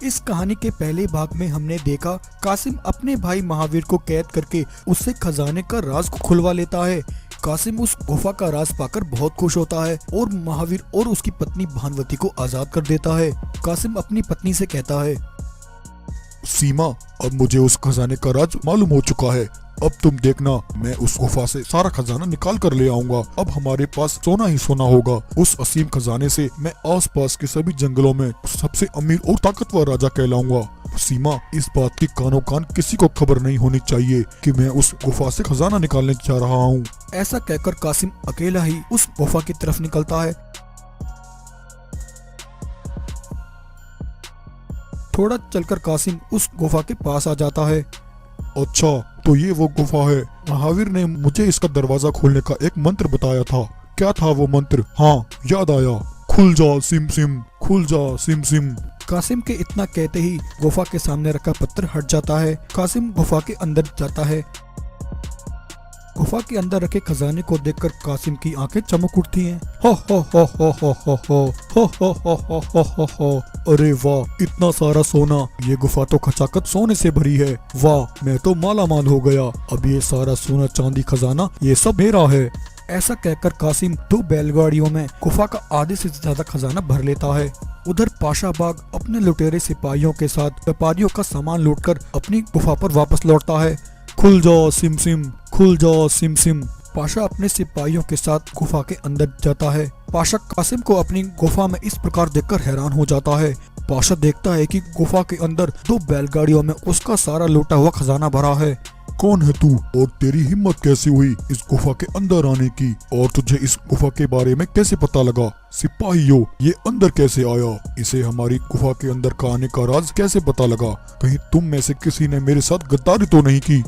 इस कहानी के पहले भाग में हमने देखा कासिम अपने भाई महावीर को कैद करके उससे खजाने का राज को खुलवा लेता है। कासिम उस गुफा का राज पाकर बहुत खुश होता है और महावीर और उसकी पत्नी भानुवती को आजाद कर देता है। कासिम अपनी पत्नी से कहता है, सीमा, अब मुझे उस खजाने का राज मालूम हो चुका है। अब तुम देखना, मैं उस गुफा से सारा खजाना निकाल कर ले आऊंगा। अब हमारे पास सोना ही सोना होगा। उस असीम खजाने से मैं आसपास के सभी जंगलों में सबसे अमीर और ताकतवर राजा कहलाऊंगा। सीमा, इस बात की कानो कान किसी को खबर नहीं होनी चाहिए कि मैं उस गुफा से खजाना निकालने जा रहा हूँ। ऐसा कहकर कासिम अकेला ही उस गुफा की तरफ निकलता है। थोड़ा चलकर कासिम उस गुफा के पास आ जाता है। अच्छा, तो ये वो गुफा है। महावीर ने मुझे इसका दरवाजा खोलने का एक मंत्र बताया था। क्या था वो मंत्र? हाँ, याद आया। खुल जा सिम सिम, खुल जा सिम सिम। कासिम के इतना कहते ही गुफा के सामने रखा पत्थर हट जाता है। कासिम गुफा के अंदर जाता है। गुफा के अंदर रखे खजाने को देखकर कासिम की आंखें चमक उठती हैं। हो हो हो हो हो हो हो हो हो हो हो हो हो हो। अरे वाह, इतना सारा सोना! ये गुफा तो खचाखच सोने से भरी है। वाह, मैं तो माला माल हो गया। अब ये सारा सोना चांदी खजाना ये सब मेरा है। ऐसा कहकर कासिम 2 बैलगाड़ियों में गुफा का आधे से ज्यादा खजाना भर लेता है। उधर पाशा बाग अपने लुटेरे सिपाहियों के साथ व्यापारियों का सामान लूटकर अपनी गुफा पर वापस लौटता है। खुल जाओ सिम सिम, खुल जाओ सिम सिम। पाशा अपने सिपाहियों के साथ गुफा के अंदर जाता है। पाशा कासिम को अपनी गुफा में इस प्रकार देखकर हैरान हो जाता है। पाशा देखता है कि गुफा के अंदर 2 बैलगाड़ियों में उसका सारा लूटा हुआ खजाना भरा है। कौन है तू और तेरी हिम्मत कैसे हुई इस गुफा के अंदर आने की? और तुझे इस गुफा के बारे में कैसे पता लगा? सिपाहियों, ये अंदर कैसे आया? इसे हमारी गुफा के अंदर का आने का राज कैसे पता लगा? कहीं तुम में से किसी ने मेरे साथ गद्दारी तो नहीं की?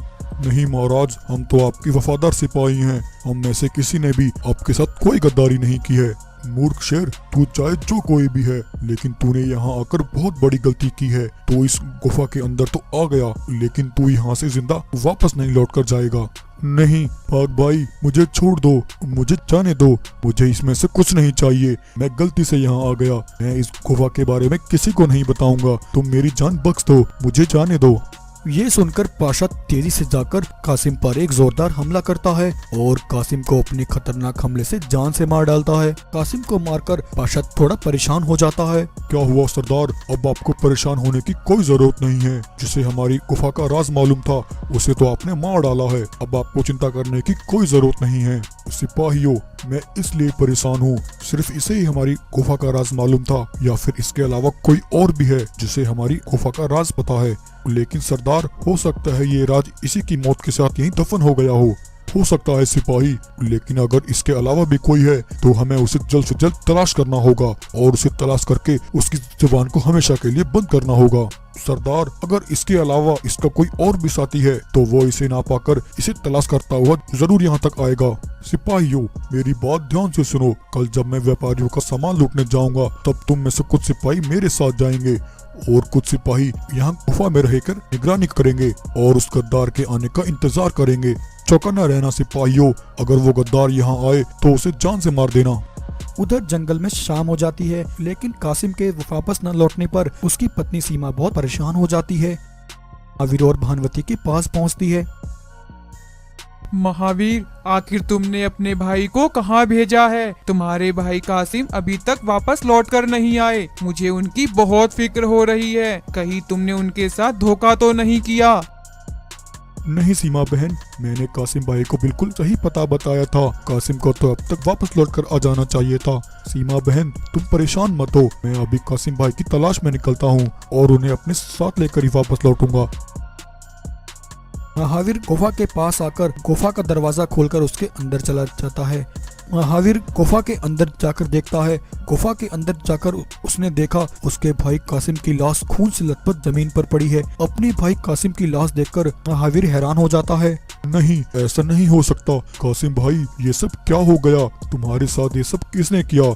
नहीं महाराज, हम तो आपकी वफादार सिपाही हैं। हम में से किसी ने भी आपके साथ कोई गद्दारी नहीं की है। मूर्ख शेर, तू चाहे जो कोई भी है, लेकिन तूने यहाँ आकर बहुत बड़ी गलती की है। तो इस गुफा के अंदर तो आ गया, लेकिन तू यहाँ से जिंदा वापस नहीं लौट कर जाएगा। नहीं भाग भाई, मुझे छोड़ दो, मुझे जाने दो। मुझे इसमें से कुछ नहीं चाहिए। मैं गलती से यहाँ आ गया। मैं इस गुफा के बारे में किसी को नहीं बताऊंगा। तुम मेरी जान बख्श दो, मुझे जाने दो। ये सुनकर पाशा तेजी से जाकर कासिम पर एक जोरदार हमला करता है और कासिम को अपने खतरनाक हमले से जान से मार डालता है। कासिम को मारकर पाशा थोड़ा परेशान हो जाता है। क्या हुआ सरदार? अब आपको परेशान होने की कोई जरूरत नहीं है। जिसे हमारी गुफा का राज मालूम था उसे तो आपने मार डाला है। अब आपको चिंता करने की कोई जरूरत नहीं है। सिपाहियों, मैं इसलिए परेशान हूँ, सिर्फ इसे ही हमारी गुफा का राज मालूम था या फिर इसके अलावा कोई और भी है जिसे हमारी गुफा का राज पता है? लेकिन सरदार, हो सकता है ये राज इसी की मौत के साथ यहीं दफन हो गया हो सकता है सिपाही, लेकिन अगर इसके अलावा भी कोई है तो हमें उसे जल्द से जल्द तलाश करना होगा और उसे तलाश करके उसकी जुबान को हमेशा के लिए बंद करना होगा। सरदार, अगर इसके अलावा इसका कोई और भी साथी है तो वो इसे ना पाकर इसे तलाश करता हुआ जरूर यहाँ तक आएगा। सिपाहियों, मेरी बात ध्यान से सुनो। कल जब मैं व्यापारियों का सामान लूटने जाऊंगा तब तुम में से कुछ सिपाही मेरे साथ जाएंगे और कुछ सिपाही यहाँ गुफा में रहकर निगरानी करेंगे और उस गद्दार के आने का इंतजार करेंगे। चौकन्ना रहना सिपाहियों, अगर वो गद्दार यहाँ आए तो उसे जान से मार देना। उधर जंगल में शाम हो जाती है, लेकिन कासिम के वापस न लौटने पर उसकी पत्नी सीमा बहुत परेशान हो जाती है। महावीर और भानुवती के पास पहुंचती है। महावीर, आखिर तुमने अपने भाई को कहाँ भेजा है? तुम्हारे भाई कासिम अभी तक वापस लौट कर नहीं आए। मुझे उनकी बहुत फिक्र हो रही है। कहीं तुमने उनके साथ धोखा तो नहीं किया? नहीं सीमा बहन, मैंने कासिम भाई को बिल्कुल सही पता बताया था। कासिम को तो अब तक वापस लौटकर आ जाना चाहिए था। सीमा बहन, तुम परेशान मत हो। मैं अभी कासिम भाई की तलाश में निकलता हूँ और उन्हें अपने साथ लेकर ही वापस लौटूंगा। महावीर गुफा के पास आकर गुफा का दरवाजा खोलकर उसके अंदर चला जाता है। महावीर गुफा के अंदर जाकर देखता है। गुफा के अंदर जाकर उसने देखा उसके भाई कासिम की लाश खून से लथपथ जमीन पर पड़ी है। अपने भाई कासिम की लाश देखकर महावीर हैरान हो जाता है। नहीं, ऐसा नहीं हो सकता। कासिम भाई, ये सब क्या हो गया? तुम्हारे साथ ये सब किसने किया?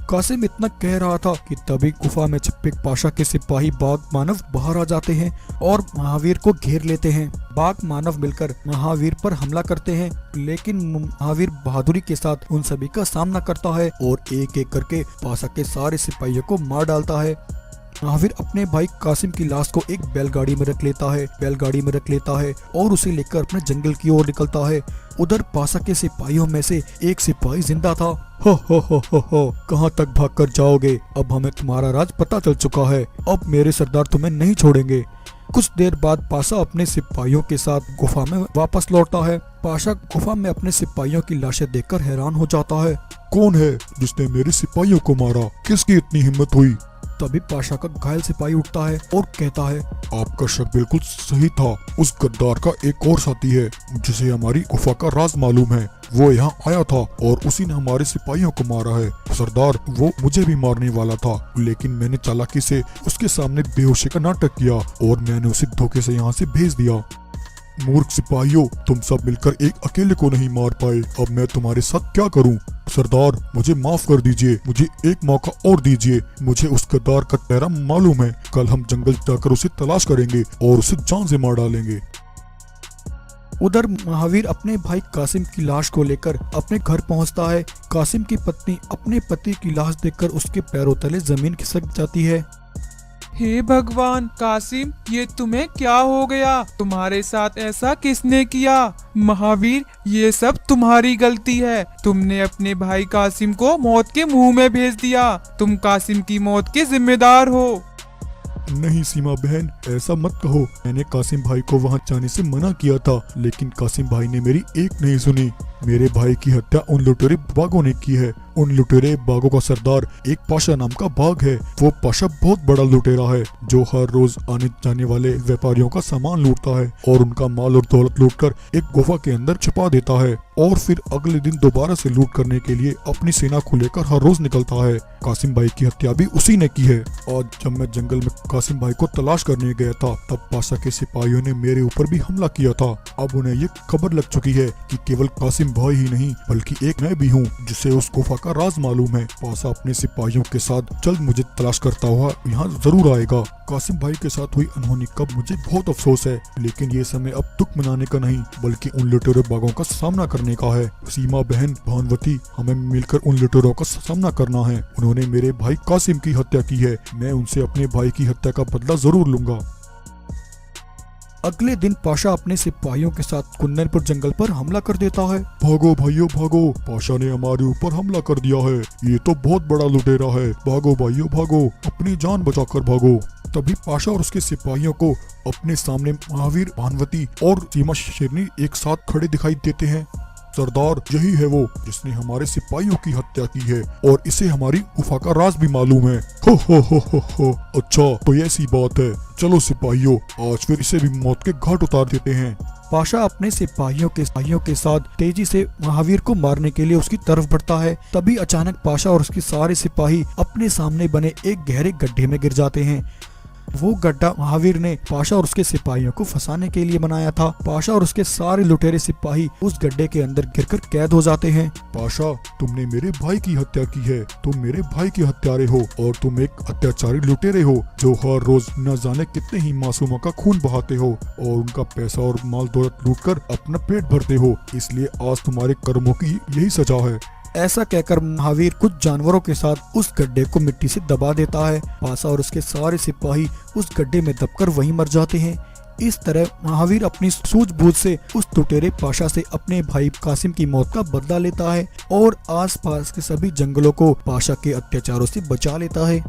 कासिम इतना कह रहा था कि तभी गुफा में छिपे पाशा के सिपाही बाघ मानव बाहर आ जाते हैं और महावीर को घेर लेते हैं। बाघ मानव मिलकर महावीर पर हमला करते हैं, लेकिन महावीर बहादुरी के साथ उन सभी का सामना करता है और एक एक करके पाशा के सारे सिपाहियों को मार डालता है। महावीर अपने भाई कासिम की लाश को एक बैलगाड़ी में रख लेता है और उसे लेकर अपने जंगल की ओर निकलता है। उधर पासा के सिपाहियों में से एक सिपाही जिंदा था। हो, कहाँ तक भागकर जाओगे? अब हमें तुम्हारा राज पता चल चुका है। अब मेरे सरदार तुम्हें नहीं छोड़ेंगे। कुछ देर बाद पाशा अपने सिपाहियों के साथ गुफा में वापस लौटता है। पाशा गुफा में अपने सिपाहियों की लाशें देखकर हैरान हो जाता है। कौन है जिसने मेरे सिपाहियों को मारा? किसकी इतनी हिम्मत हुई? तभी पाशा का घायल सिपाही उठता है और कहता है, आपका शक बिल्कुल सही था। उस गद्दार का एक और साथी है जिसे हमारी गुफा का राज मालूम है। वो यहाँ आया था और उसी ने हमारे सिपाहियों को मारा है। सरदार, वो मुझे भी मारने वाला था, लेकिन मैंने चालाकी से उसके सामने बेहोशी का नाटक किया और मैंने उसे धोखे से यहाँ से भेज दिया। मूर्ख सिपाहियों, तुम सब मिलकर एक अकेले को नहीं मार पाए। अब मैं तुम्हारे साथ क्या करूं? सरदार, मुझे माफ कर दीजिए। मुझे एक मौका और दीजिए। मुझे उस गद्दार का चेहरा मालूम है। कल हम जंगल जाकर उसे तलाश करेंगे और उसे जान से मार डालेंगे। उधर महावीर अपने भाई कासिम की लाश को लेकर अपने घर पहुंचता है। कासिम की पत्नी अपने पति की लाश देखकर उसके पैरों तले जमीन खिसक जाती है। हे भगवान, कासिम, ये तुम्हें क्या हो गया? तुम्हारे साथ ऐसा किसने किया? महावीर, ये सब तुम्हारी गलती है। तुमने अपने भाई कासिम को मौत के मुंह में भेज दिया। तुम कासिम की मौत के जिम्मेदार हो। नहीं सीमा बहन, ऐसा मत कहो। मैंने कासिम भाई को वहां जाने से मना किया था, लेकिन कासिम भाई ने मेरी एक नहीं सुनी। मेरे भाई की हत्या उन लुटेरे बागों ने की है। उन लुटेरे बागों का सरदार एक पाशा नाम का बाग है। वो पाशा बहुत बड़ा लुटेरा है जो हर रोज आने जाने वाले व्यापारियों का सामान लूटता है और उनका माल और दौलत लूटकर एक गुफा के अंदर छुपा देता है और फिर अगले दिन दोबारा से लूट करने के लिए अपनी सेना को लेकर हर रोज निकलता है। कासिम भाई की हत्या भी उसी ने की है। और जब मैं जंगल में कासिम भाई को तलाश करने गया था, तब पाशा के सिपाहियों ने मेरे ऊपर भी हमला किया था। अब उन्हें ये खबर लग चुकी है कि केवल कासिम भाई ही नहीं बल्कि एक मैं भी हूँ जिसे उस गुफा का राज मालूम है। पाशा अपने सिपाहियों के साथ जल्द मुझे तलाश करता हुआ यहाँ जरूर आएगा। कासिम भाई के साथ हुई अनहोनी का मुझे बहुत अफसोस है, लेकिन ये समय अब दुख मनाने का नहीं बल्कि उन लुटेरे बागों का सामना करने का है। सीमा बहन, भानुवती, हमें मिलकर उन लुटेरों का सामना करना है। उन्होंने मेरे भाई कासिम की हत्या की है। मैं उनसे अपने भाई की हत्या का बदला जरूर लूंगा। अगले दिन पाशा अपने सिपाहियों के साथ कुंदनपुर जंगल पर हमला कर देता है। भागो भाइयों भागो, पाशा ने हमारे ऊपर हमला कर दिया है। ये तो बहुत बड़ा लुटेरा है। भागो भाइयों भागो, अपनी जान बचाकर भागो। तभी पाशा और उसके सिपाहियों को अपने सामने महावीर, भानुवती और सीमा शेरनी एक साथ खड़े दिखाई देते हैं। सरदार, यही है वो जिसने हमारे सिपाहियों की हत्या की है और इसे हमारी गुफा का राज भी मालूम है। हो। अच्छा, तो ऐसी बात है। चलो सिपाहियों, आज फिर इसे भी मौत के घाट उतार देते हैं। पाशा अपने सिपाहियों के साथ तेजी से महावीर को मारने के लिए उसकी तरफ बढ़ता है। तभी अचानक पाशा और उसके सारे सिपाही अपने सामने बने एक गहरे गड्ढे में गिर जाते हैं। वो गड्ढा महावीर ने पाशा और उसके सिपाहियों को फंसाने के लिए बनाया था। पाशा और उसके सारे लुटेरे सिपाही उस गड्ढे के अंदर गिरकर कैद हो जाते हैं। पाशा, तुमने मेरे भाई की हत्या की है। तुम मेरे भाई के हत्यारे हो और तुम एक अत्याचारी लुटेरे हो जो हर रोज न जाने कितने ही मासूमों का खून बहाते हो और उनका पैसा और माल दौलत लूटकर अपना पेट भरते हो। इसलिए आज तुम्हारे कर्मों की यही सजा है। ऐसा कहकर महावीर कुछ जानवरों के साथ उस गड्ढे को मिट्टी से दबा देता है। पाशा और उसके सारे सिपाही उस गड्ढे में दबकर वहीं मर जाते हैं। इस तरह महावीर अपनी सूझबूझ से उस लुटेरे पाशा से अपने भाई कासिम की मौत का बदला लेता है और आसपास के सभी जंगलों को पाशा के अत्याचारों से बचा लेता है।